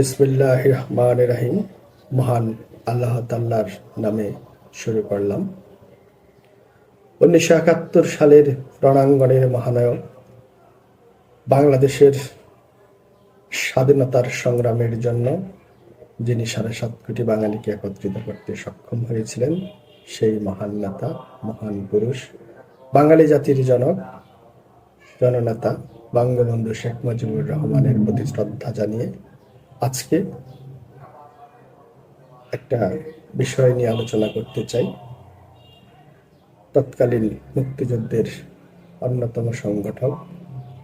বিসমিল্লাহির রহমানির রহিম। মহান আল্লাহ তাআলার নামে শুরু করলাম। 1971 সালের রণাঙ্গনের মহানায়ক, বাংলাদেশের স্বাধীনতার সংগ্রামের জন্য যিনি 7.5 কোটি বাঙালিকে একত্রিত করতে সক্ষম হয়েছিলেন, সেই মহান নেতা, মহান পুরুষ, বাঙালি জাতির জনক, জননেতা বঙ্গবন্ধু শেখ মুজিবুর রহমানের প্রতি শ্রদ্ধা জানিয়ে আজকে একটা বিষয় নিয়ে আলোচনা করতে চাই। তৎকালীন মুক্তিযুদ্ধের অন্যতম সংগঠক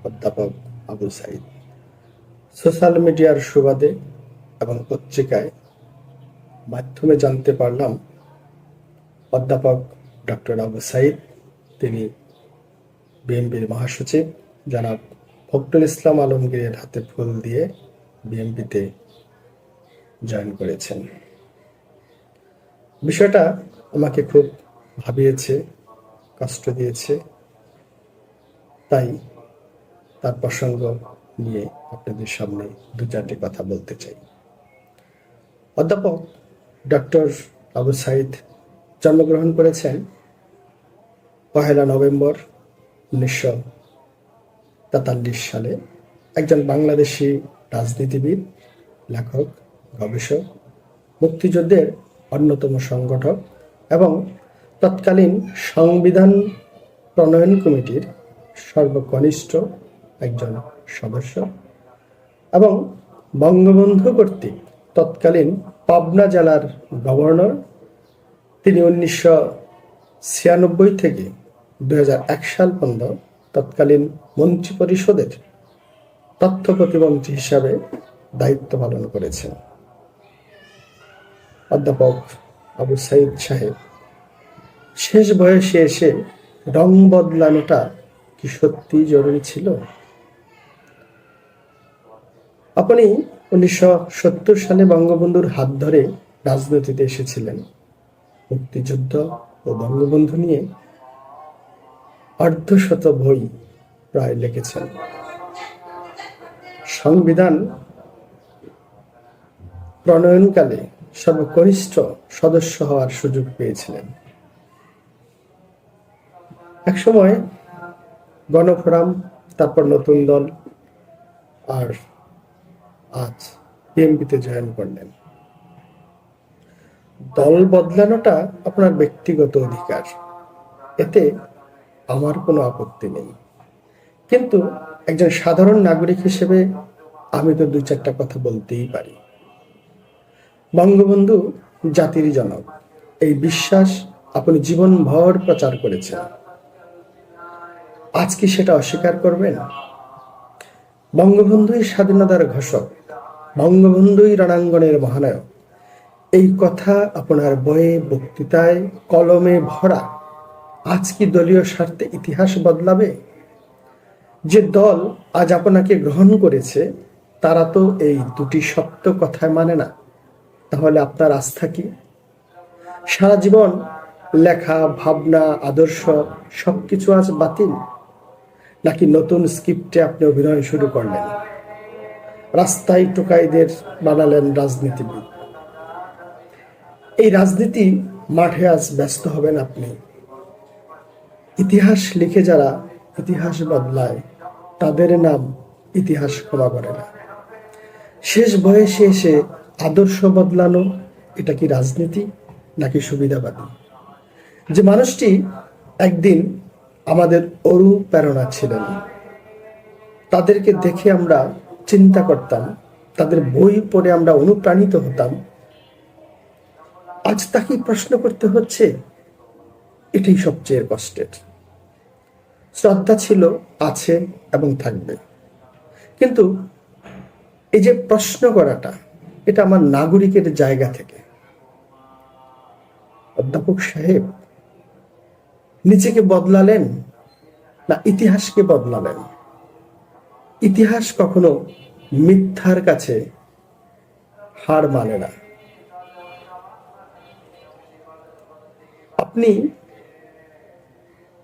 অধ্যাপক আবু সাঈদ। সোশ্যাল মিডিয়ার সুবাদে এবং পত্রিকায় মাধ্যমে জানতে পারলাম অধ্যাপক ডক্টর আবু সাঈদ তিনি বিএনপির মহাসচিব জনাব ফখরুল ইসলাম আলমগীরের হাতে ফুল দিয়ে বিএনপিতে জয়েন করেছেন। বিষয়টা আমাকে খুব ভাবিয়েছে, কষ্ট দিয়েছে, তাই তার প্রসঙ্গ নিয়ে আপনাদের সামনে দু চারটি কথা বলতে চাই। অধ্যাপক ডক্টর আবু সাঈদ জন্মগ্রহণ করেছেন 1 নভেম্বর 1943 সালে। একজন বাংলাদেশি রাজনীতিবিদ, লেখক, গবেষক, মুক্তিযুদ্ধের অন্যতম সংগঠক এবং তৎকালীন সংবিধান প্রণয়ন কমিটির সর্বকনিষ্ঠ একজন সদস্য এবং বঙ্গবন্ধু কর্তৃক তৎকালীন পাবনা জেলার গভর্নর। তিনি 1996 থেকে 2001 সাল পর্যন্ত তৎকালীন মন্ত্রিপরিষদের তথ্য প্রতিমন্ত্রী হিসাবে দায়িত্ব পালন করেছেন। অধ্যাপক আবু সাঈদ সাহেব শেষ বয়সে এসে রং বদলানোটা কি সত্যি জরুরি ছিল? আপনি 1970 সালে বঙ্গবন্ধুর হাত ধরে রাজনীতিতে এসেছিলেন। মুক্তিযুদ্ধ ও বঙ্গবন্ধু নিয়ে অর্ধশত বই প্রায় লিখেছেন। সংবিধান প্রণয়নকালে সর্বকনিষ্ঠ সদস্য হওয়ার সুযোগ পেয়েছিলেন। একসময় গণফোরাম, তারপর নতুন দল, আর আজ বিএনপিতে জয়েন করলেন। দল বদলানোটা আপনার ব্যক্তিগত অধিকার, এতে আমার কোনো আপত্তি নেই। কিন্তু একজন সাধারণ নাগরিক হিসেবে আমি তো দু চারটা কথা বলতেই পারি। বঙ্গবন্ধু জাতির জনক, এই বিশ্বাস আপনি জীবনভর প্রচার করেছেন। আজ কি সেটা অস্বীকার করবেন? বঙ্গবন্ধুই স্বাধীনতার ঘোষক, বঙ্গবন্ধুই রণাঙ্গনের মহানায়ক, এই কথা আপনার বইয়ে, বক্তৃতায়, কলমে ভরা। আজ কি দলীয় স্বার্থে ইতিহাস বদলাবে? যে দল আজ আপনাকে গ্রহণ করেছে তারা তো এই দুটি সত্য কথায় মানে না। তাহলে আপনার আস্থা কি? সারা জীবন লেখা, ভাবনা, আদর্শ সবকিছু আজ বাতিল? নাকি নতুন স্ক্রিপ্টে আপনি অভিনয় শুরু করলেন? রাস্তায় টোকাইদের বানালেন রাজনীতিবিদ। এই রাজনীতি মাঠে আজ ব্যস্ত হবেন আপনি। ইতিহাস লিখে যারা ইতিহাস বদলায় তাদের নাম ইতিহাস ক্ষমা করে না। শেষ বয়সে এসে আদর্শ বদলানো, এটা কি রাজনীতি নাকি সুবিধাবাদী? যে মানুষটি একদিন আমাদের অনুপ্রেরণা ছিলেন, তাদেরকে দেখে আমরা চিন্তা করতাম, তাদের বই পড়ে আমরা অনুপ্রাণিত হতাম, আজ তাকে প্রশ্ন করতে হচ্ছে। এটাই সবচেয়ে কষ্টের। শ্রদ্ধা ছিল, আছে এবং থাকবে, কিন্তু এই যে প্রশ্ন করাটা, এটা আমার নাগরিকের জায়গা থেকে। অধ্যাপক সাহেব নিজেকে বদলালেন না ইতিহাসকে বদলালেন? ইতিহাস কখনো মিথ্যার কাছে হার মানে না। আপনি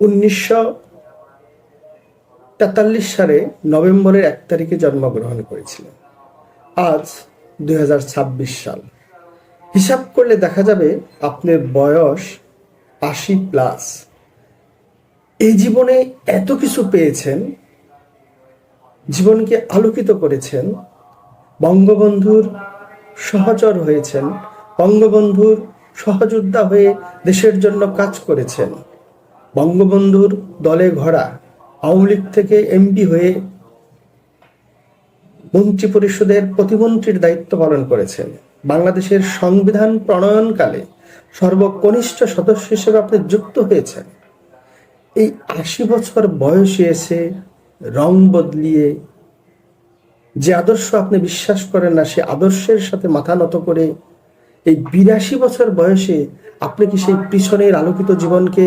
1943 সালে নভেম্বরের 1 তারিখে জন্মগ্রহণ করেছিলেন। আজ 2026 সাল। হিসাব করলে দেখা যাবে আপনার বয়স 80+। এই জীবনে এত কিছু পেয়েছেন, জীবনকে আলোকিত করেছেন, বঙ্গবন্ধুর সহচর হয়েছেন, বঙ্গবন্ধুর সহযোদ্ধা হয়ে দেশের জন্য কাজ করেছেন, বঙ্গবন্ধুর দলে ঘোড়া আওয়ামী লীগ থেকে এমপি হয়ে মন্ত্রী পরিষদের প্রতিমন্ত্রীর দায়িত্ব পালন করেছেন, বাংলাদেশের সংবিধান প্রণয়নকালে সর্বকনিষ্ঠ সদস্য হিসেবে আপনি যুক্ত হয়েছেন। এই 80 বছর বয়সে এসে রং বদলিয়ে যে আদর্শ আপনি বিশ্বাস করেন না, সে আদর্শের সাথে মাথা নত করে এই 82 বছর বয়সে আপনি কি সেই পিছনের আলোকিত জীবনকে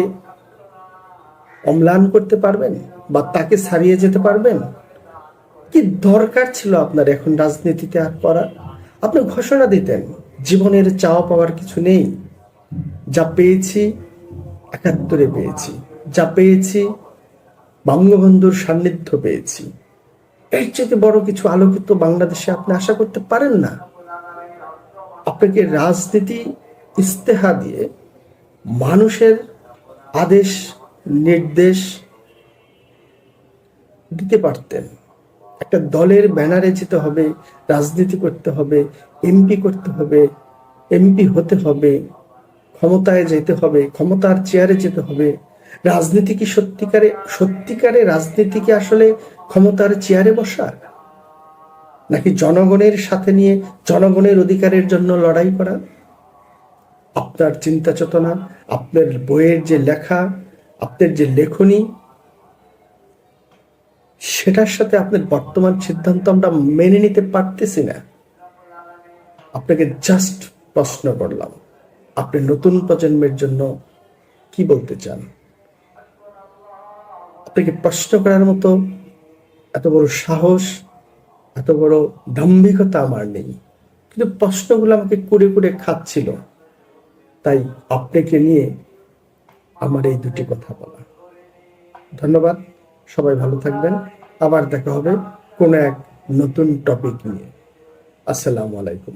অম্লান করতে পারবেন বা তাকে ছাড়িয়ে যেতে পারবেন? কি দরকার ছিল আপনার এখন রাজনীতিতে আর করার? আপনি ঘোষণা দিতেন জীবনের চাওয়া পাওয়ার কিছু নেই, যা পেয়েছি 71-এ পেয়েছি, যা পেয়েছি বঙ্গবন্ধুর সান্নিধ্য পেয়েছি, এর চেয়ে বড় কিছু আলোকিত বাংলাদেশে আপনি আশা করতে পারেন না। আপনাকে রাজনীতি ইস্তেহা দিয়ে মানুষের আদেশ নির্দেশ দিতে পারতেন। একটা দলের ব্যানারে যেতে হবে, রাজনীতি করতে হবে, এমপি করতে হবে, এমপি হতে হবে, ক্ষমতায় যেতে হবে, ক্ষমতার চেয়ারে যেতে হবে। রাজনীতি কি সত্যিকারে রাজনীতি কি আসলে ক্ষমতার চেয়ারে বসা, নাকি জনগণের সাথে নিয়ে জনগণের অধিকারের জন্য লড়াই করা? আপনার চিন্তা চেতনা, আপনার বইয়ের যে লেখা, আপনার যে লেখনী, সেটার সাথে আপনার বর্তমান সিদ্ধান্ত আমরা মেনে নিতে পারতেছি না। আপনাকে জাস্ট প্রশ্ন করলাম, আপনি নতুন প্রজন্মের জন্য কি বলতে চান? আপনাকে প্রশ্ন করার মতো এত বড় সাহস, এত বড় দাম্ভিকতা আমার নেই, কিন্তু প্রশ্নগুলো আমাকে কুড়ে কুড়ে খাচ্ছিল, তাই আপনাকে নিয়ে আমার এই দুটি কথা বলা। ধন্যবাদ, সবাই ভালো থাকবেন। আবার দেখা হবে কোনো এক নতুন টপিক নিয়ে। আসসালামু আলাইকুম।